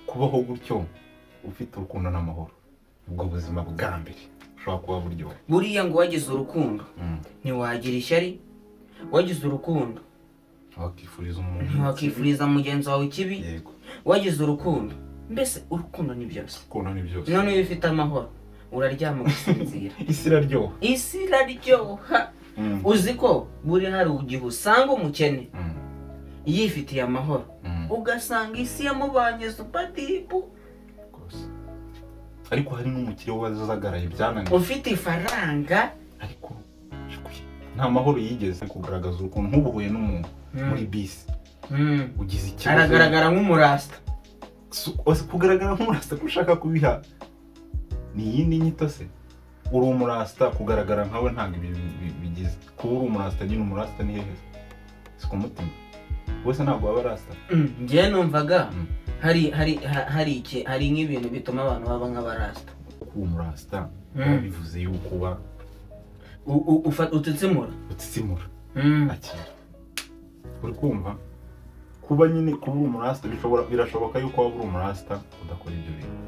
kubaho gutyo ufite urukundo n'amahoro ubwo buzima bwa mbere ushobora kuba buryo buriya ngo wagize urukundo ntiwagira ishyari wagize urukundo wakifuriza umuntu ntiwakifuriza mugenzi wawe ikibi yego wagize urukundo mbese urukundo ni byose urukundo ni byose none iyo ufite amahoro uraryama ugasinzira isi iraryoha uzi ko buri hari igihe usanga umukene yifitiye amahoro ugasanga isi yamubanye supadipu ariko hari n'umukire wazagaraye byananiye ufite ifaranga ariko nta mahoro yigeze kugaragaza urukundo nk'ubuhuye n'umuntu muri bisi ugize ikibazo aragaragara nk'umurasta kugaragara nk'umurasta ko ushaka kubiha ni iyindi nyito se uri umurasta kugaragara nkawe ntabwo bigize kuba uri umurasta nyine umurasta ni hehe si ku mutima wese ntabwo waba rasta njyewe numvaga hari nk'ibintu bituma abantu baba nk'abarasta kuba umurasta bivuze yuko uba utitsimura akira uri kumva kuba nyine kuba uri umurasta birashoboka yuko waba uri umurasta udakora ibyo bintu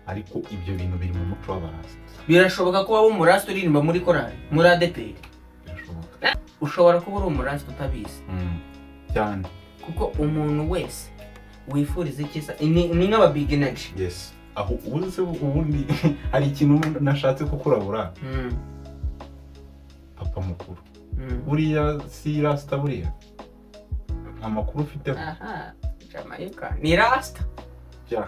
ariko ibyo bintu biri mu muco w'abarasta birashoboka ko waba umurasta uririmba muri korali muri ADPR birashoboka ushobora kuba uri umurasta utabizi cyane kuko umuntu wese wifuriza ikiza ni nk'aba big energy yes aho ubundi hari ikintu nashatse kukurabura papa mukuru buriya si rasta buriya nta makuru ufite Jamaica ni rasta ya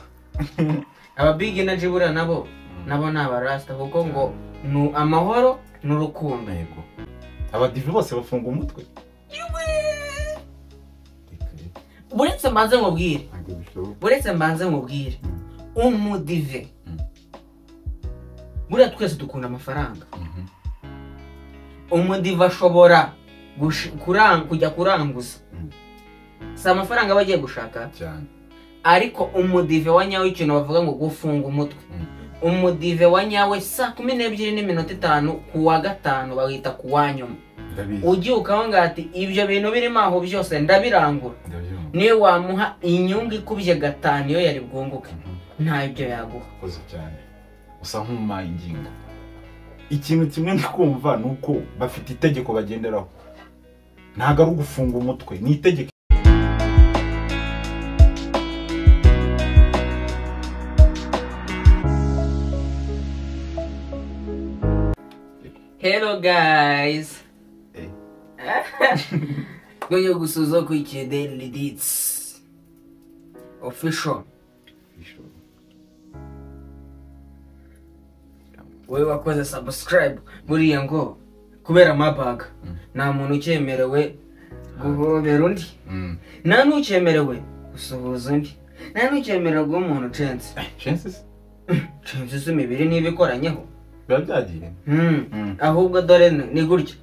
aba big energy buriya nabo ni abarasta kuko ngo ni amahoro n'urukundo yego abadive bose bafunga umutwe buretse mbanze nkubwire umudive buriya twese dukunda amafaranga umudive ashobora kujya kuranguza si amafaranga aba agiye gushaka cyane ariko umudive wa nyawe ikintu bavuga ngo gufunga umutwe umudive wa nyawe saa 12:05 ku wa gatanu bawita ku wa nyuma ugiye ukabanga ati ibyo bintu birimo aho byose ndabirangura niyo wamuha inyungu ikubye gatanu iyo yari bwunguke nta ibyo yaguha koze cyane usa nk'umumaye ingingo ikintu kimwe ndikumva nuko bafite itegeko bagenderaho ntago ari ugufunga umutwe ni itegeko Hello guys Goyo gusuzo ku Daily Deeds official wewe wakoze subscribe buriya ngo kubera amabaga nta muntu ucyemerewe guhobera undi nta n'ucyemerewe gusuhuza undi nta n'ucyemerewe guha umuntu censes imibiri n'ibikoranyeho biba byagiye ahubwo dore ni gutya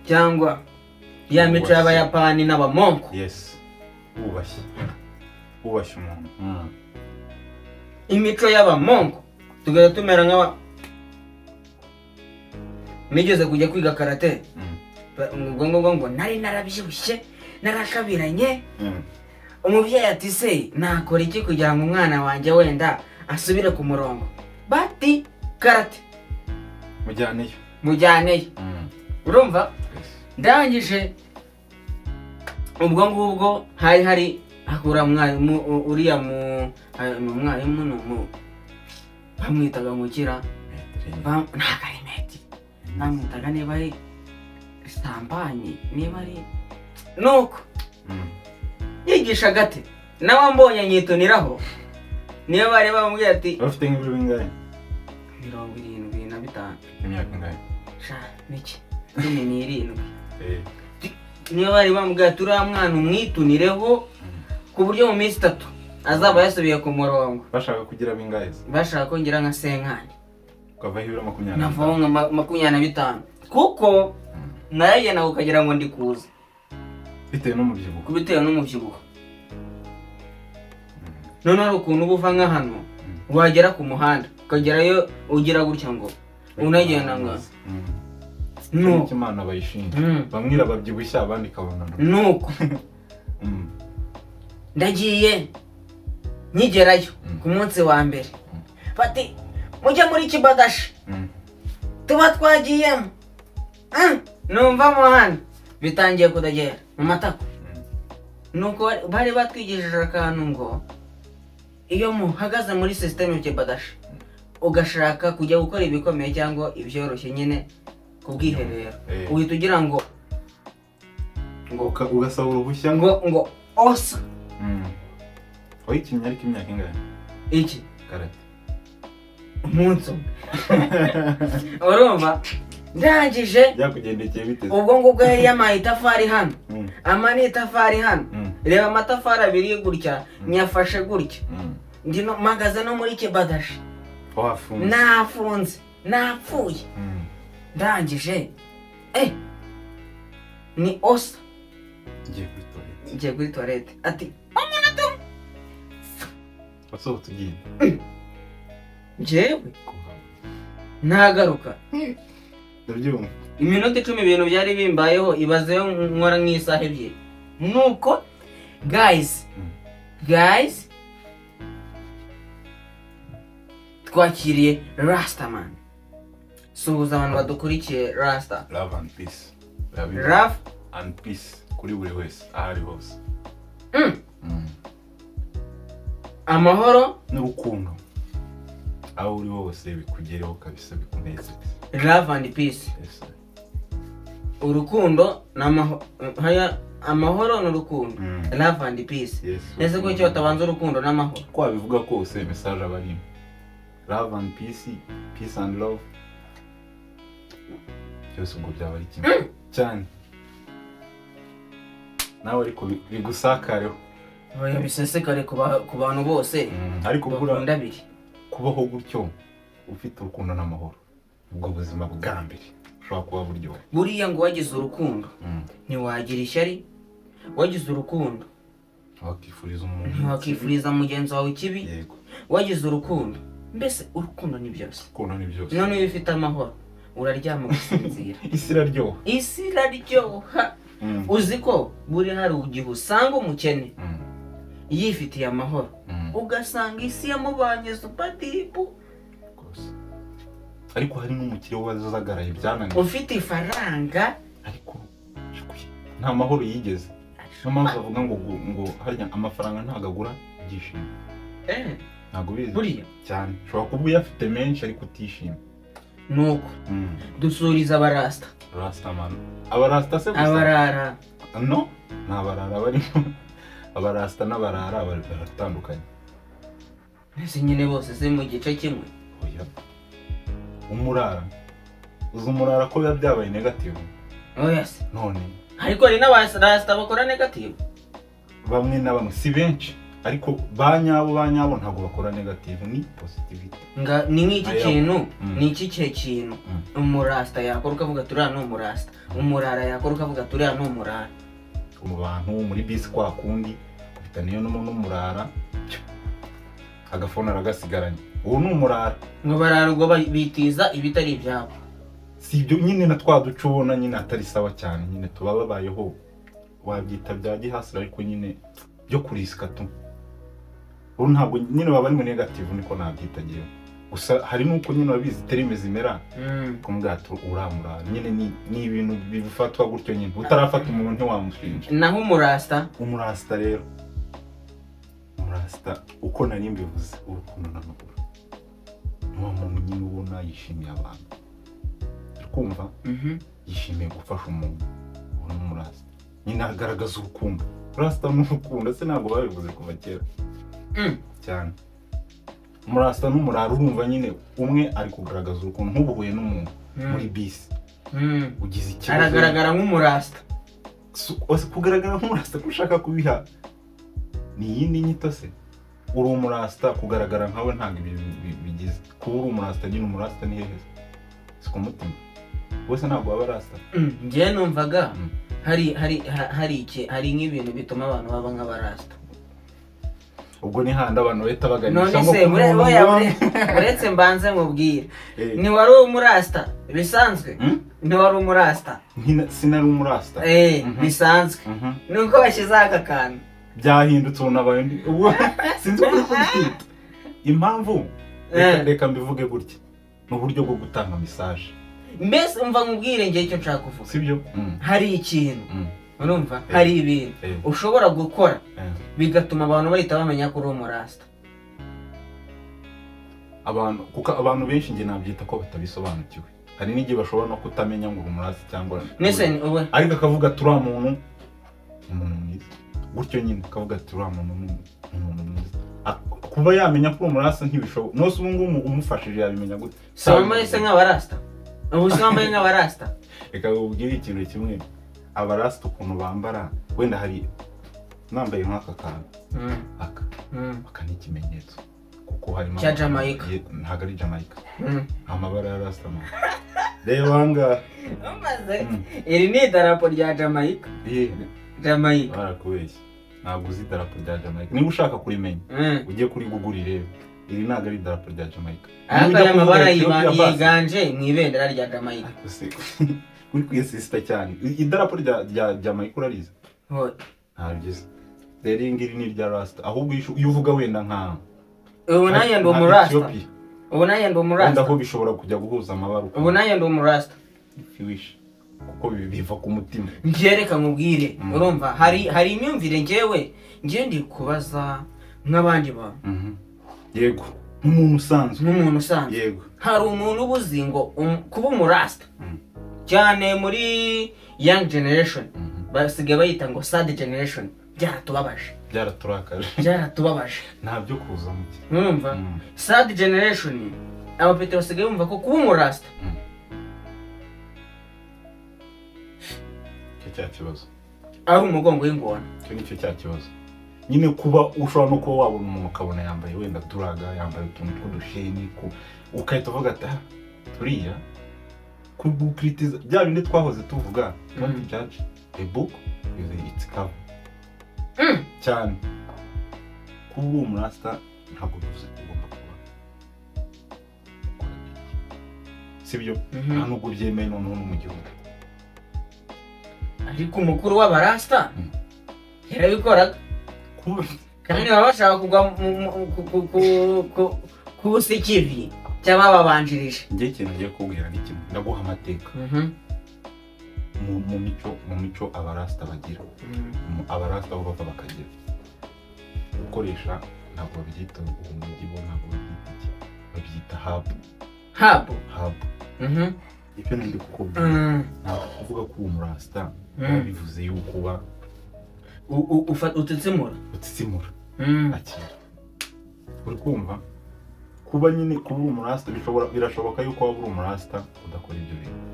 cyangwa ya mico y'abayapani n'abamonko yes ubashye umuntu imico y'abamonko tugera tumera nk'aba nigeze kujya kwiga karate ngo nari narabyibushye narakabiranye umubyeyi ati se nakora iki kugira ngo umwana wanjye wenda asubire ku murongo bati karate mujyaneyo urumva ndangije ubwo ngubwo hari akura mwarimu uriya mwarimu bamwitaga mukira ntago ari meti bamwitaga niba ari sambanye niba ari nuko yigisha gate nawe mbonye nyituniraho niyo bari bamubwiye ati bafite nk'ibiro bingahe 75 imyaka ingahe niki 17 niyo bari bamubwiye ati uriya mwana umwitunireho ku buryo mu minsi 3 azaba yasubiye ku murongo bashaka kugira bingahe bashaka kongera nka senkani ukavaho ibiro 20 navaho nka 25 kuko naragenda ukagira ngo ndi kuza bitewe n'umubyibuho none ari ukuntu ubuva nka hano wagera ku muhanda ukagerayo ugira gutya ngo unagenda ngo nuko imana bayishinja bamwira babyibushya abandi kabona nuko ndagiye nkigerayo ku munsi wa mbere bati mujye muri Kibadashi tuba twagiyemo numva hano bitangiye kudagera mu matako nuko bari batwigishije akantu ngo iyo muhagaze muri system Kibadashi ugashaka kujya gukora ibikomeye cyangwa ibyoroshye nyine kubwiherero uhita ugira ngo ugasaba uruhushya ngo osa wayikinnye ariko imyaka ingahe iki karate umunsi urumva ndangije byakugendekeye bite ubwo ngubwo yari yamaye itafari hano amani itafari hano reba amatafari abiri gutya nyafashe gutya ndino magaze no muri Kibadashi nafunze napfuye ndangije ni osa ngiye kuri toilette ati umuntu wasohotse ugiye njyewe ntagaruka ndabyumva iminota 10 ibintu byari bimbayeho ibazeyo nkora nk'isaha ebyiri nuko guys twakiriye Rastaman suhuza abantu badukurikiye Rasta love and peace love and peace kuri buri wese ahari hose amahoro n'urukundo aho uri hose bikugereho kabisa bikuneze love and peace urukundo amahoro n'urukundo love and peace ese ko icyo batabanza urukundo n'amahoro ko babivuga kose message abari love and peace peace and love cyose ngo byaba ari kimwe cyane nawe ariko bigusakareho oya bisesekare ku bantu bose ariko bakunda biri kubaho gutyo ufite urukundo n'amahoro ubwo buzima bwa mbere ushobora kuba buryo buriya ngo wagize urukundo ntiwagira ishyari wagize urukundo ntiwakifuriza mugenzi wawe ikibi wagize urukundo mbese urukundo ni byose none iyo ufite amahoro uraryama ugasinzira isi iraryoha uzi ko buri hari igihe usanga umukene yifitiye amahoro ugasanga isi yamubanye supadipu ariko hari n'umukire wazagaraye byananiye ufite ifaranga ariko nta mahoro yigeze niyo mpamvu bavuga ngo harya amafaranga ntabwo agura ibyishimo ntabwo bizi buriya cyane ushobora kuba uyafite menshi ariko utishimye nuko dusuriza abarasta abarasta se gusa abarara no nta barara barimo abarasta n'abarara baratandukanye mbese nyine bose se mu gice kimwe umurara uzi umurara ko biba byabaye negative oya se none ariko hari n'abarasta bakora negative bamwe na bamwe si benshi ariko banyabo ntabwo bakora negative ni positivity ni nk'iki kintu ni iki kintu umurasta yakora ukavuga turiya ni umurasta umurara yakora ukavuga turiya ni umurara mu bantu muri bisi kwa kundi ufite niyo n'umurara agafone aragasigaranye uwo ni umurara ngo barara ubwo bitiza ibitari ibyabo si ibyo nyine na twa duce ubona nyine atari sawa cyane nyine tuba babayeho wabyita bya gihasira ariko nyine byo kurisika tu ubu ntabwo nyine baba ari mu negative niko nabyitagiye gusa hari nuko nyine babizi terime zimera kumbwato uramurara nyine ni ibintu bifatwa gutyo nyine utarafata umuntu ntiwamushinja naho umurasta rero umurasta uko nari mbivuze urukundo n'amahoro niwo muntu nyine ubona yishimiye abantu kumva yishimiye gufasha umuntu ubona umurasta nyine agaragaza urukundo urasta n'urukundo se ntabwo babivuze kuva kera cyane umurasta n'umurara urumva nyine umwe ari kugaragaza urukundo nk'ubuhuye n'umuntu muri bisi ugize ikibazo aragaragara nk'umurasta kugaragara nk'umurasta ko ushaka kubiha ni iyindi nyito se uri umurasta kugaragara nkawe ntabwo bigize kuba uri umurasta nyine umurasta ni hehe si ku mutima bose ntabwo baba rasta njyewe numvaga hari nk'ibintu bituma abantu baba nk'abarasta ubwo ni handi abantu bahita baganisha ngo uretse mbanze mubwire ni wari umurasta bisanzwe ni wari umurasta sinari umurasta bisanzwe nuko bashyizeho aka kantu byahindutse ubu nabaye ubu sinzi uko kubyita impamvu reka mbivuge gutya ni uburyo bwo gutanga message mbese umva nkubwire ngiye icyo nshaka kuvuga sibyo hari ikintu urumva hari ibintu ushobora gukora bigatuma abantu bahita bamenya ko uri umurasta kuko abantu benshi nge nabyita ko batabisobanukiwe hari n'igihe bashobora no kutamenya ngo umurasta cyangwa ariko akavuga turiya muntu umuntu mwiza gutyo nyine akavuga turiya muntu umuntu mwiza kuba yamenya ko umurasta ntibishoboka nose ubu ngubu umufashije yabimenya gute wambaye se nk'abarasta ubu se wambaye nk'abarasta reka ubwire ikintu kimwe abarasta ukuntu bambara wenda hari nambaye nk'aka kantu aka ni ikimenyetso kuko harimo cya Jamaica ntabwo ari Jamaica amabara ya rasta reba ahangaha iri ni idarapo rya Jamaica Jamaica barakubeshya ntabwo uzi idarapo rya Jamaica niba ushaka kurimenya ujye kuri Google irebe iri ntabwo ari idarapo rya Jamaica aya mabara yiganje mu ibendera rya Jamaica uri kwiyesisita cyane idarapo rya Jamaica urarize ntabyiza rero iyi ngiri ni irya rasta ahubwo iyo uvuga wenda nka ubu nanjye ndi umurasta ubu nanjye ndi umurasta wenda ko bishobora kujya guhuza amabara ubu nanjye ndi umurasta wish kuko biva ku mutima ngereka nkubwire urumva hari imyumvire ngewe ndi kubaza nk'abandi bantu yego nk'umuntu usanzwe yego hari umuntu ubuzi ngo kuba umurasta cyane muri young generation basigaye bayita ngo sad generation byaratubabaje ntabyo kuza muke urumva sad generation abapete basigaye bumva ko kuba umurasta cya kibazo ari umugongo w'ingona cyo nicyo cya kibazo nyine kuba ushobora no kuba wabona umuntu ukabona yambaye wenda turaga yambaye utuntu tw'udusheni ukahita uvuga ati turiya kugukritiza bya bindi twahoze tuvuga don't judge a book with its cover cyane kuba uwo murasta ntabwo bivuze ko ugomba kuba sibyo nta nubwo byemeye noneho no mu gihugu ariko umukuru w'abarasta yarabikoraga kandi baba bashaka kugwa ku busikivi cy'abababanjirije njye ikintu ngiye kubwira ni kimwe ndaguha amateka mu mico abarasta bagira abarasta bo bava bakagira gukoresha ntabwo babyita umujyi bo ntabwo babyita iki babyita habu ibyo ndi kukubwira ntabwo kuvuga ko uwo murasta bivuze yuko uba utitsimura akira uri kumva kuba nyine kuba umurasta birashoboka yuko waba uri umurasta udakora ibyo bintu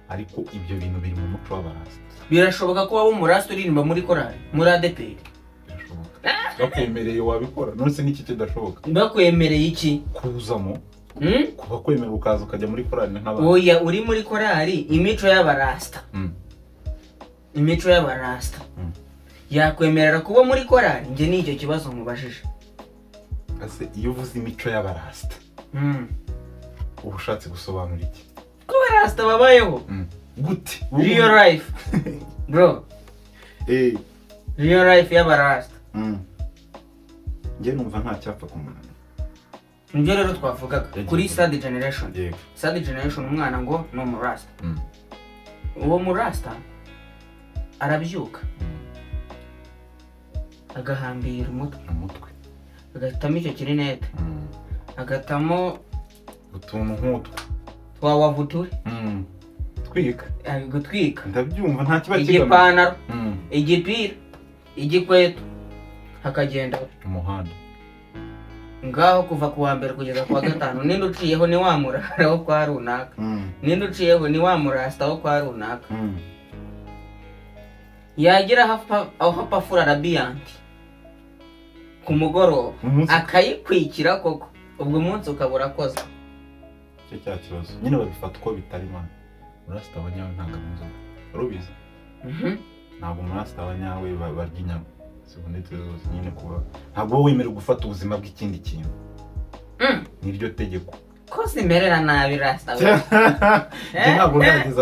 ariko ibyo bintu biri mu muco w'abarasta birashoboka ko waba umurasta uririmba muri korali muri ADPR birashoboka bakwemereye wabikora nonse n'iki kidashoboka bakwemereye iki kuzamo kuba kwemera ukaza ukajya muri korali nk'abandi oya uri muri korali imico y'abarasta yakwemerera kuba muri korali njye n'icyo kibazo mubajije ase iyo uvuze imico y'abarasta uba ushatse gusobanura iki ko abarasta babayeho gute real life bro real life y'abarasta njye numva nta cyapfa ku muntu nibyo rero twavugaga kuri sad generation umwana ngo ni umurasta uwo murasta arabyuka agahambira umutwe agatamo icyo kirinete agatamo utuntu nk'utwo twawavuture gutwika ndabyumva nta kiba igipantaro igipira igikweto hakagenda umuhanda ngaho kuva ku wa mbere kugeza ku wa gatanu ninde uciyeho ni wa murara wo kwa runaka ninde uciyeho ni wa murasta wo kwa runaka yagira aho hapafura rabiyanti ku mugoroba akayikwikira koko ubwo munsi ukabura akoze cyo cya kibazo nyine babifata uko bitari mani murasta abanyawe ntabwo ari inzoga urubizi ntabwo murasta abanyawe barya inyama zibonetse zose nyine kuba ntabwo wemerewe gufata ubuzima bw'ikindi kintu niryo tegeko ko zimerera nabi rasta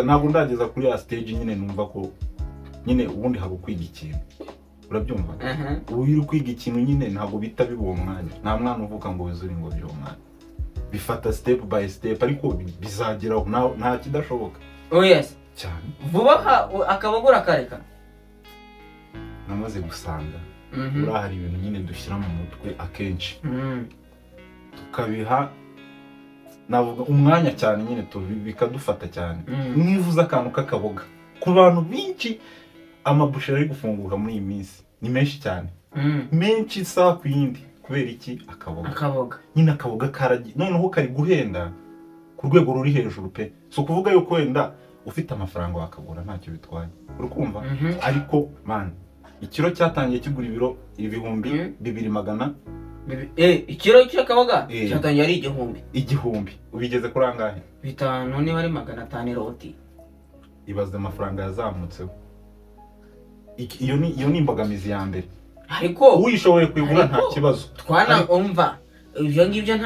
ntabwo ndageza kuri ya stage nyine numva ko nyine ubundi haba kwiga ikintu urabyumva uri kwiga ikintu nyine ntabwo bita biba uwo mwanya nta mwana uvuka ngo wizure ngo by'uwo mwanya bifata step by step ariko bizageraho nta kidashoboka yes cyane vuba akabagura kareka namaze gusanga ura hari ibintu nyine dushyira mu mutwe akenshi tukabiha navuga umwanya cyane nyine bikadufata cyane mwivuza akantu k'akaboga ku bantu benshi amabusheri ari gufunguka muri iyi minsi ni menshi cyane menshi isaha ku yindi kubera iki akaboga nyine akaboga noneho kari guhenda ku rwego ruri hejuru pe si ukuvuga yuko wenda ufite amafaranga wakagura ntacyo bitwaye urukumva ariko man ikiro cyatangiye kigura ibiro 2,200 ikiro cy'akaboga cyatangiye ari igihumbi ubigeze kuri angahe 5 niba ari 500 roti ibaze amafaranga yazamutseho iyo ni imbogamizi ya mbere ariko uyishoboye kwigura nta kibazo twana umva ibyo ngibyo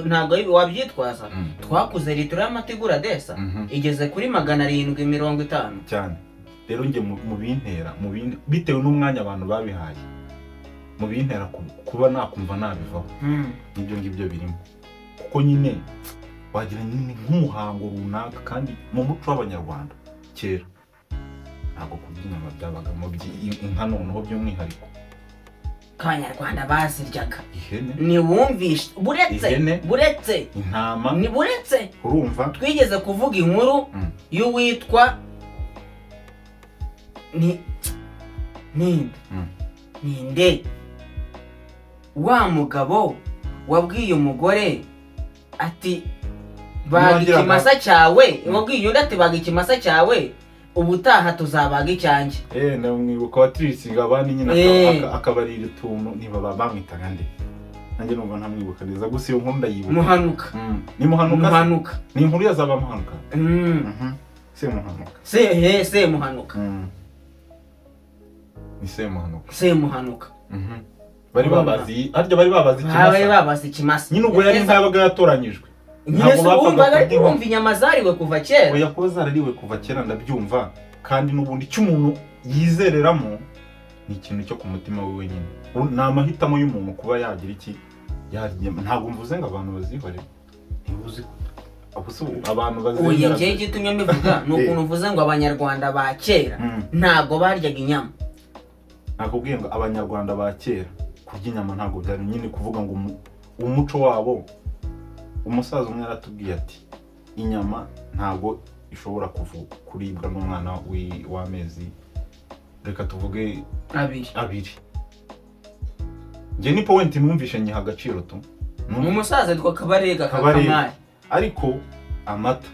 ntabwo wabyitwaza twakuze litiro y'amategura desa igeze kuri 750 cyane rero nge mu bintera bitewe n'umwanya abantu babihaye mu bintera kuba nakumva nabivaho n'ibyo ngibyo birimo kuko nyine wagira nyine nk'umuhango runaka kandi mu muco w'abanyarwanda kera ntabwo kurya inyama byabagamo inka noneho by'umwihariko abanyarwanda baziryaga ihene niwumvishe buretse intama ni buretse urumva twigeze kuvuga inkuru y'uwitwa ninde wa mugabo wabwiye umugore ati baga ikimasa cyawe wabwiye undi ati baga ikimasa cyawe ubutaha tuzabaga icyanjye namwibuka watirisinga abandi nyine akabarira utuntu niba bamwitaga nde nanjye numva ntamwibuka neza gusa iyo nkuru ndayibuka Muhanuka ni Muhanuka ni inkuru yazaba Muhanuka Semuhanuka ni Semuhanuka bari babazi ikimasa nyine ubwo yari ntabaga yatoranyijwe nyese wumva inyama zariwe kuva kera oya ko zarariwe kuva kera ndabyumva kandi n'ubundi cy'umuntu yizereramo ni ikintu cyo ku mutima we wenyine ni amahitamo y'umuntu kuba yagira iki ntabwo mvuze ngo abantu bazihorere ntibuzi abantu bazihorera oya ngiye gitumye mbivuga ni ukuntu uvuze ngo abanyarwanda ba kera ntabwo baryaga inyama nakubwiye ngo abanyarwanda ba kera kurya inyama ntabwo byari nyine kuvuga ngo umuco wabo umusaza umwe yaratubwiye ati inyama ntabwo ishobora kuribwa n'umwana w'amezi reka tuvuge 2 nge ni point numvishe nyiha agaciro tu umusaza twa kabarega kakamari ariko amata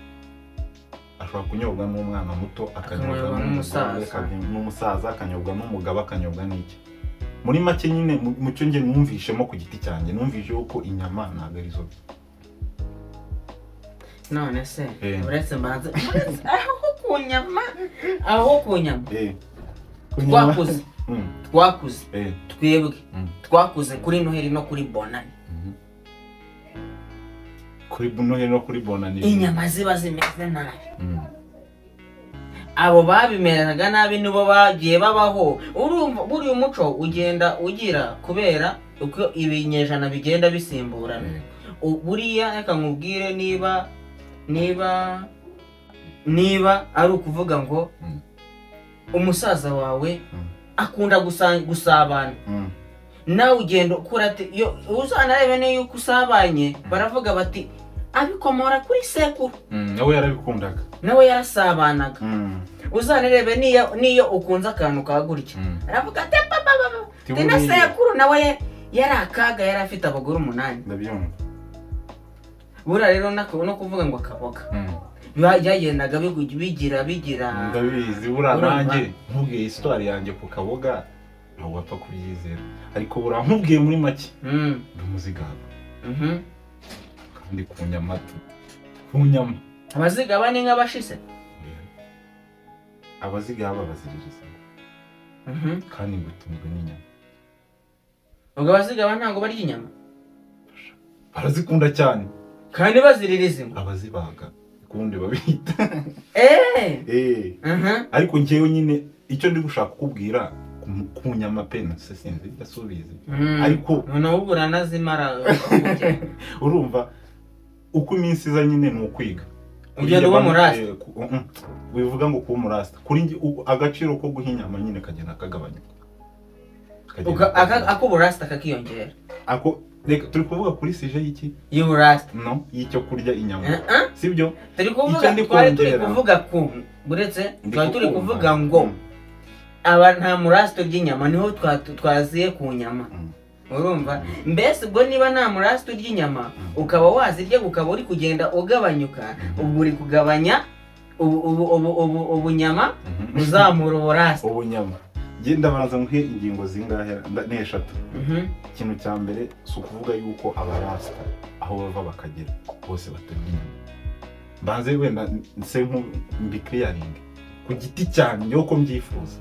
ashobora kunyobwa n'umwana muto akanyobwa n'umusaza akanyobwa n'umugabo akanyobwa n'iki muri make nyine mu cyo nge numvishemo ku giti cyanjye numvise yuko inyama ntabwo ari zo none se uretse mbanze aho kunyama twakuze twebwe twakuze kuri Noheli no kuri Bonani kuri Noheli no kuri Bonani inyama ziba zimeze nabi abo babimeraga nabi nibo bagiye babaho urumva buri umuco ugenda ugira kubera uko ibinyejana bigenda bisimburana buriya reka nkubwire niba ari ukuvuga ngo umusaza wawe akunda gusabana nawe ugenda ukurate uzanarebe niyo uko usabanye baravuga bati abikomora kuri sekuru nawe yarabikundaga nawe yarasabanaga uzanarebe niyo ukunze akantu kagurya aravuga ati papa na sekuru nawe yari akaga yari afite abagore 8 ndabyumva bura rero no kuvuga ngo akaboga byagendaga bigira ndabizi bura nanjye nkubwiye histoire yanjye ku kaboga ntabwo wapfa kubyizera ariko bura nkubwiye muri make ndumuzigaba kandi ku nyama abazigaba ni nk'abashise abazigaba baziririza kandi ngutunzwe n'inyama ubwo abazigaba ntabwo barya inyama barazikunda cyane kandi baziririza abazibaga kundi babita ariko njyewe nyine icyo ndi gushaka kukubwira ku ku nyama pe se sinzi ndasubize ariko noneho uburanazimara urumva uko iminsi iza nyine ni ukwiga ugenda uba murasta wivuga ngo kuba murasta kuri agaciro ko guha inyama nyine kagenda kagabanyuka ako burasta kakiyongera ako reka turi kuvuga kuri sije y'iki y'uburasta no y'icyo kurya inyama sibyo turi kuvuga ku buretse turi kuvuga ngo aba nta murasta ry'inyama niho twaziye ku nyama urumva mbese ubwo niba nta murasta ry'inyama ukaba wazirya ukaba uri kugenda ugabanyuka ubu uri kugabanya ubunyama uzamura uburasta ubunyama genda baraza nk'ihe ingingo zingahe n'eshatu ikintu cya mbere si ukuvuga yuko abarasta aho bava bakagera bose baturya inyama mbanze wenda nse mbikiriyaringe ku giti cyane yuko mbyifuza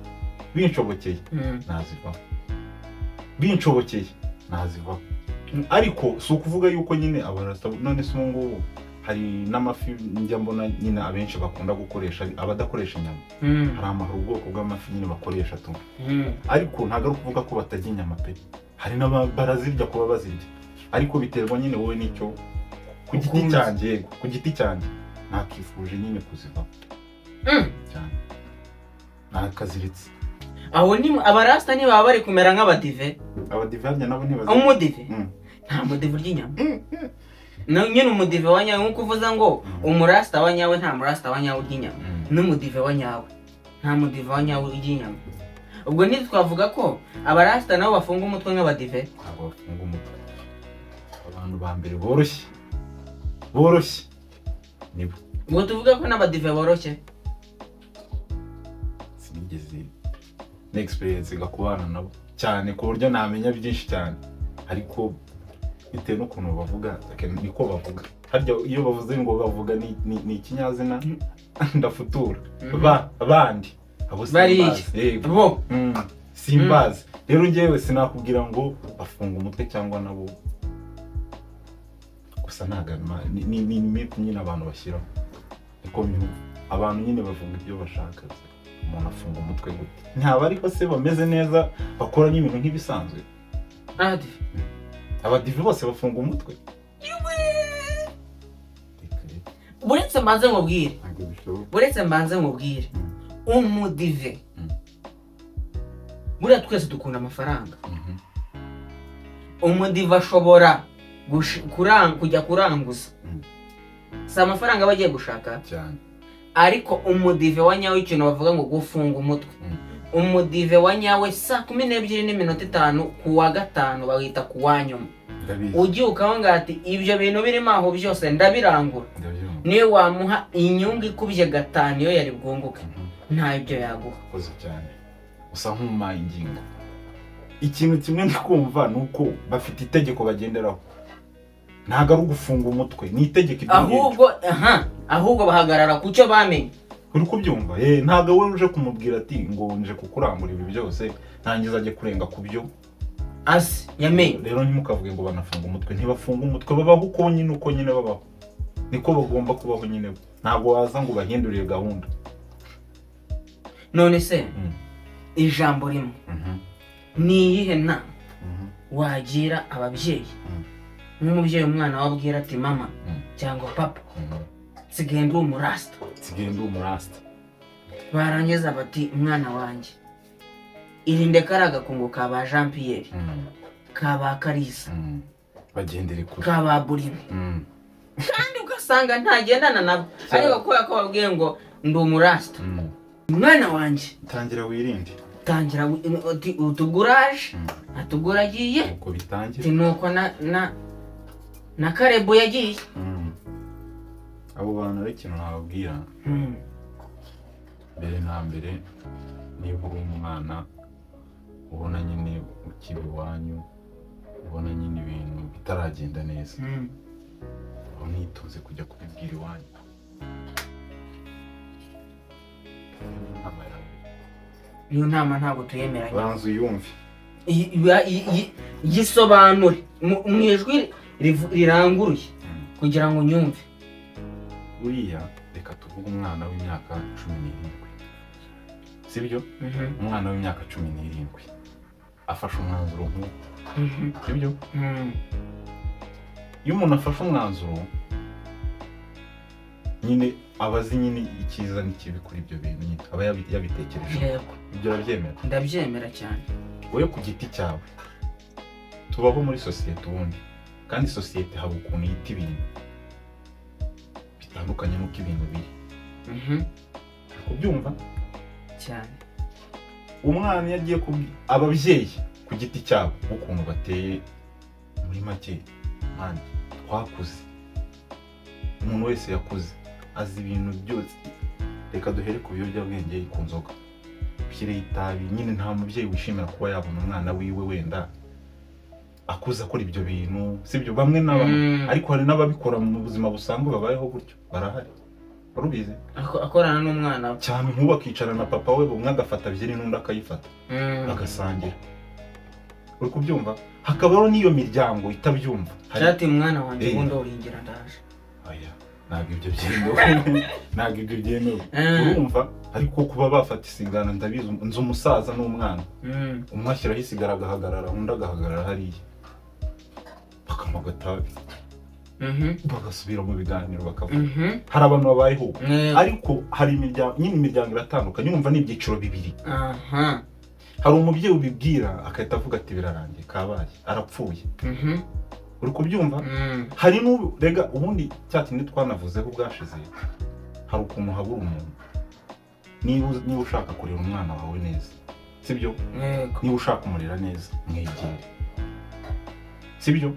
binshobokeye nazivaho binshobokeye nazivaho ariko si ukuvuga yuko nyine abarasta none se ubu ngubu hari n'amafi njya mbona nyine abenshi bakunda gukoresha abadakoresha inyama hari amahoro ubwoko bw'amafi nyine bakoresha tu ariko ntabwo ari ukuvuga ko batajya inyama pe hari barazirya kuba bazirya ariko biterwa nyine wowe n'icyo ku giti cyanjye yego ku giti cyanjye nakifuje nyine kuzivaho cyane nakaziritse aho ni abarasta ni baba bari kumera nk'abadive abadive nabo ntibazi umudive nta mudive urya inyama nyine umudive wa nyawe nk'uko uvuza ngo umurasta wa nyawe nta murasta wa nyawe urya inyama n'umudive wa nyawe nta mudive wa nyawe urya inyama ubwo ntitwavuga ko abarasta nabo bafunga umutwe nk'abadive ntabwo bafunga umutwe abantu ba mbere boroshye nibo ubwo tuvuga ko n'abadive boroshye sinigeze n'experience igakubana nabo cyane ku buryo namenya byinshi cyane ariko bitewe n'ukuntu bavuga niko bavuga harya iyo bavuze ngo bavuga ni ikinyazina ndafutura bandi abo simbazi rero njyewe sinakubwira ngo bafunga umutwe cyangwa nabo gusa nagama ni imiti nyine abantu bashyiraho niko abantu nyine bavuga ibyo bashaka umuntu afunga umutwe gute ntaba ariko se bameze neza bakora n'ibintu nk'ibisanzwe abadive bose bafunga umutwe buretse mbanze nkubwire umudive buriya twese dukunda amafaranga umudive ashobora kujya kuranguza si amafaranga aba agiye gushaka cyane ariko umudive wa nyawe ikintu bavuga ngo gufunga umutwe umudive wa nyawe 12:05 ku wa gatanu bawita ku wanyuma ugiye ukabanga ati ibyo bintu birimo aho byose ndabirangura niwe wamuha inyungu ikubye gatanu iyo yari bwunguke nta ibyo yaguha koze cyane usa nk'uma ingingo ikintu kimwe ndikumva nuko bafite itegeko bagenderaho ntago ari ugufunga umutwe ni itegeko ahubwo bahagarara ku cyo bamenye uri kubyumva ntago we uje kumubwira ati ngo nje kukurangura ibi byose ntangiza ajye kurenga ku byo yamenye rero ntimukavuge ngo banafunga umutwe ntibafunga umutwe babaho uko nyine babaho niko bagomba kubaho nyine ntabwo waza ngo bahindurire gahunda none se ijambo rimwe ni iyihe nama wagira ababyeyi nk'umubyeyi umwana wabwira ati mama cyangwa papa nsigaye ndi umurasta barangiza bati umwana wanjye irinde karaga kungu ka ba Jean Pierre ka ba Kalisa bagendere kure ka ba Burime kandi ugasanga ntagendana nabo ariko ko yakababwiye ngo ndi umurasta umwana wanjye tangira wirinde utuguraje atuguragiye uko bitangira nuko na Karebo yagiye abo bantu ari ikintu nababwira mbere na mbere niba uri umwana ubona nyine ukiba iwanyu ubona nyine ibintu bitaragenda neza unitoze kujya kubibwira iwanyu iyo nama ntabwo tuyemeranya banza uyumve yisobanure mu ijwi riranguruye kugira ngo unyumve buriya reka tuvuge umwana w'imyaka 17 sibyo umwana w'imyaka 17 afashe umwanzuro nk'uwo sibyo iyo umuntu afashe umwanzuro nyine abazi nyine ikiza n'ikibi kuri ibyo bintu nyine aba yabitekereje ibyo urabyemera ndabyemera cyane wowe ku giti cyawe tubaho muri sosiyete ubundi kandi sosiyete haba ukuntu yita ibintu bitandukanye n'uko ibintu biri kubyumva cyane umwana yagiye ababyeyi ku giti cyabo ukuntu bateye muri make mani twakuze umuntu wese yakuze azi ibintu byose reka duhere ku biyobyabwenge ku nzoga ushyire itabi nyine nta mubyeyi wishimira kuba yabona umwana wiwe wenda akuza akora ibyo bintu sibyo bamwe na bamwe ariko hari n'ababikora mu buzima busanzwe babayeho gutyo barahari warubize akorana n'umwana cyane nk'ubu akicarana na papa we umwe agafata byeri n'undi akayifata bagasangira uri kubyumva hakabaho n'iyo miryango itabyumva cyati umwana wanjye ubundi uringira ndaje aya ntabwo ibyo byemewe urumva ariko kuba bafata isigana ndabizi nzi umusaza n'umwana umwe ashyiraho isigara agahagarara undi agahagarara hariya bakanywa agatabi bagasubira mu biganiro bakavuga hari abantu babayeho ariko hari imiryango iratandukanye urumva n'ibyiciro bibiri hari umubyeyi ubibwira akahita avuga ati birarangiye kabaye arapfuye uri kubyumva hari rega ubundi cyatinde twanavuzeho ubwashize hari ukuntu habura umuntu niba ushaka kurera umwana wawe neza sibyo niba ushaka kumurera neza mwegere sibyo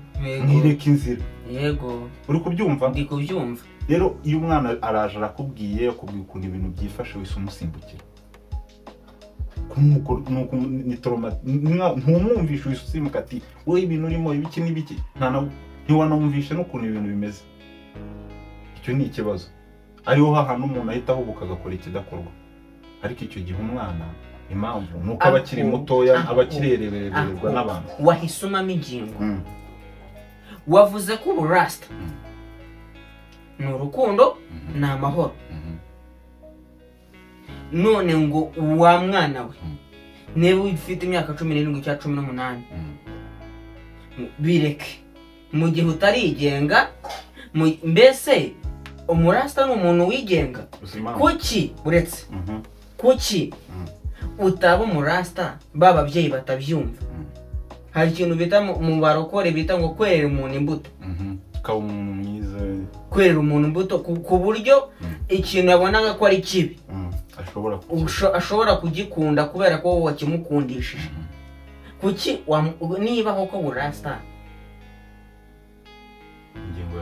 mwireke inzira yego uri kubyumva ndi kubyumva rero iyo umwana araje arakubwiye ukuntu ibintu byifashe wese umusimbukira ntumwumvishe wese usimbuka ati wowe ibintu urimo ibiki n'ibiki ntiwanamwumvishe n'ukuntu ibintu bimeze icyo ni ikibazo ariho hahana umuntu ahita ahubuka agakora ikidakorwa ariko icyo gihe umwana impamvu nuko aba akiri mutoya aba akirerebererwa n'abantu wahisumamo ingingo wavuze ko ubu rasita ni urukundo ni amahoro none ngo wa mwana we niba ufite imyaka 17 cyangwa 18 bireke mu gihe utarigenga mbese umurasta ni umuntu wigenga kuki uretse kuki utaba umurasta bababyeyi batabyumva hari ikintu bita mu barokore bita ngo kwerera umuntu imbuto ukaba umuntu mwiza kwerera umuntu imbuto ku buryo ikintu yabonaga ko ari kibi ashobora kugikunda kubera ko wowe wakimukundishije kuki niba koko burasta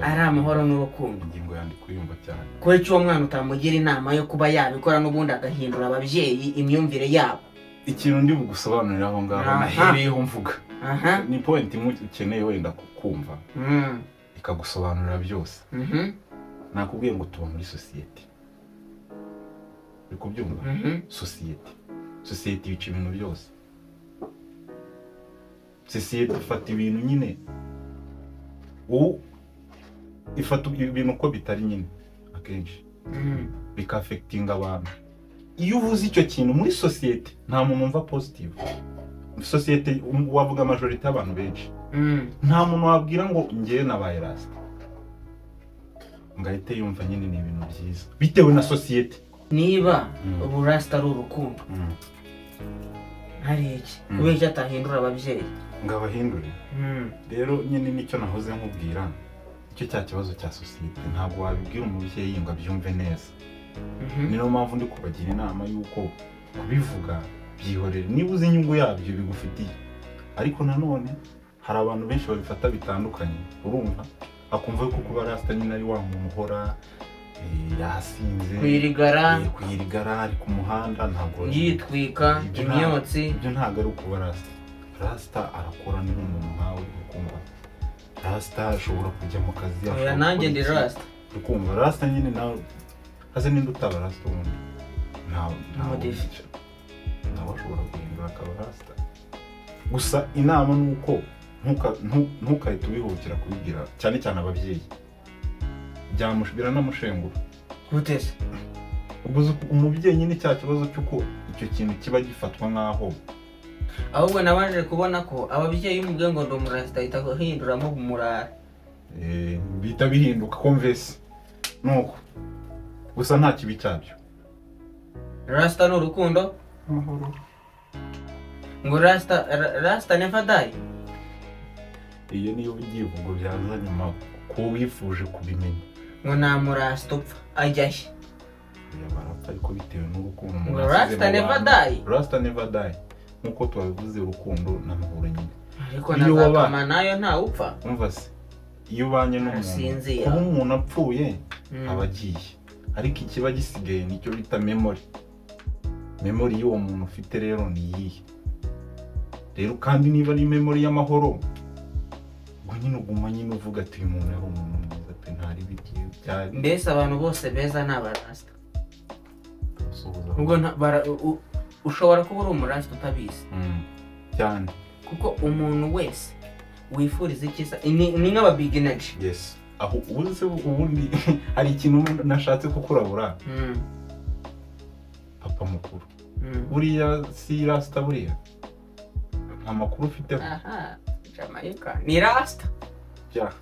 ari amahoro n'urukundo ingingo yandi kuyumva cyane kuri cyo mwana utamugira inama yo kuba yabikora n'ubundi agahindura ababyeyi imyumvire yabo ikintu ndi bugusobanurira aho ngaho nahereyeho mvuga ni point imwe ukeneye wenda kumva ikagusobanurira byose nakubwiye ngo tuba muri sosiyete uri kubyumva sosiyete yica ibintu byose sosiyete ifata ibintu nyine ifata ibintu uko bitari nyine akenshi bikafectinga abantu iyo uvuze icyo kintu muri sosiyete nta muntu wumva positive sosiyete wavuga majority y'abantu benshi nta muntu wabwira ngo ngiye nabaye rasta ngahite yumva nyine ni ibintu byiza bitewe na sosiyete niba ubu rasta ari urukundo hari iki kubera icyo atahindura ababyeyi ngo abahindure rero nyine nicyo nahoze nkubwira icyo cya kibazo cya sosiyete ntabwo wabibwira umubyeyi ngo abyumve neza niyo mpamvu ndi kubagira inama y'uko kubivuga byihorere niba uzi inyungu yabyo bigufitiye ariko nanone hari abantu benshi babifata bitandukanye urumva akumva ko kuba rasta nyine ari wa muntu uhora yasinze kuyirigara ari ku muhanda ntabwo yitwika imyotsi ibyo ntabwo ari ukuba rasta arakora n'umuntu nkawe ukumva rasta ashobora kujya mu kazi oya nanjye ndi rasta ukumva rasta nyine nawe haze ninde utaba rasta ubundi ntawe ashobora guhindura akaba rasta gusa inama ni uko ntukahite ubihutira kubibwira cyane cyane ababyeyi biranamushengura guteze ubwo umubyeyi nyine cya kibazo cy'uko icyo kintu kiba gifatwa nk'aho ahubwo nabanje kubona ko ababyeyi umubwiye ngo ndi umurasta ahita ahinduramo umurara bihita bihinduka konvesi nuko gusa nta kibi cyabyo. Rasta ni urukundo ngo rasta never die. Iyo niyo ubyivugo byaza nyuma ko wifuje kubimenya ngo nta murasta upfa ajyahe barapfa ariko bitewe n'urukundo. Rasta never die. Rasta never die nkuko twabivuze urukundo n'amahoro nyine. Ariko nazakama nayo nta upfa. Umva se iyo ubanye n'umuntu kuba umuntu apfuye aba agiye ariko ikiba gisigaye nicyo bita memory y'uwo muntu ufite rero ni iyihe rero kandi niba ari memory y'amahoro ngo nyine uguma nyine uvuga ati uyu muntu yari umuntu mwiza pe ntari bigiye byari mbese abantu bose beza ni abarasta. ubwo ushobora kuba uri umurasta utabizi cyane kuko umuntu wese wifuriza ikiza ni nk'aba big energy. Yes aho ubundi hari ikintu nashatse kukurabura papa mukuru buriya si rasta buriya nta makuru ufite. Aha Jamaica ni rasta ja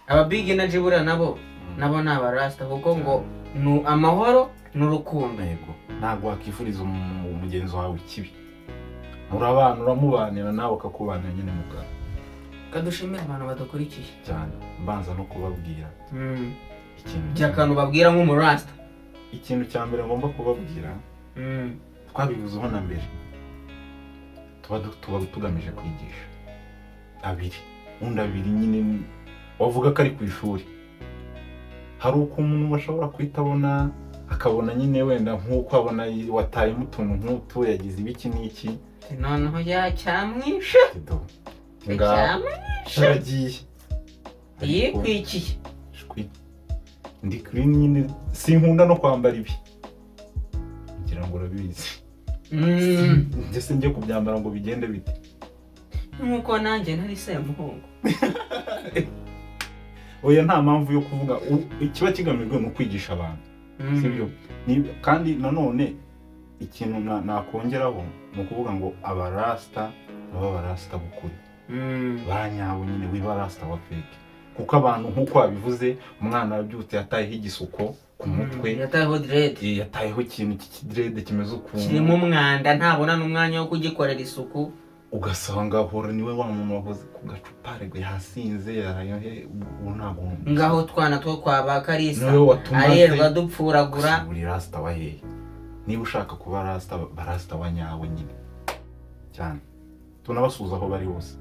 aba big energy buriya nabo ni abarasta kuko ngo ni amahoro n'urukundo. Yego ntabwo wakifuriza umugenzi wawe ikibi murabana uramubanira nawe akakubanira nyine mugana. Kadushimira abantu badakurikiye cyane mbanza no kubabwira ikintu cy'akantu babwira nk'umurasta. Ikintu cya mbere ngomba kubabwira twabivuzeho na mbere tuba tugamije kwigisha abiri nyine wavuga ko ari ku ishuri hari uko umuntu bashobora kwita abona akabona nyine wenda nk'uko abona watayemo utuntu nk'utu yagize ibiki n'iki noneho yacyamwishe aragiye yikwikiye ndi clean nyine sinkunda no kwambara ibi ngira ngo urabizi ndetse njye kubyambara ngo bigende bite nkuko nanjye ntari semuhungu. oya nta mpamvu yo kuvuga ikiba kigamijwe mu kwigisha abantu sibyo kandi nanone ikintu nakongeraho ni ukuvuga ngo abarasta baba barasta bukuri banyawe nyine wiba rasta wa fake kuko abantu nkuko wabivuze umwana wabyutse yatayeho igisuko ku mutwe yatayeho dread yatayeho ikintu cy'ikidread kimeze ukuntu kirimo umwanda ntabona n'umwanya wo kugikorera isuku ugasanga hora niwe wa muntu wahoze ku gacupa rego yasinze yarayohe ntago ngaho twana two kwa bakarisa arerwa dupfuragura buri rasta wa hehe niba ushaka kuba rasta barasta wa nyawe nyine cyane tunabasuza aho bari hose.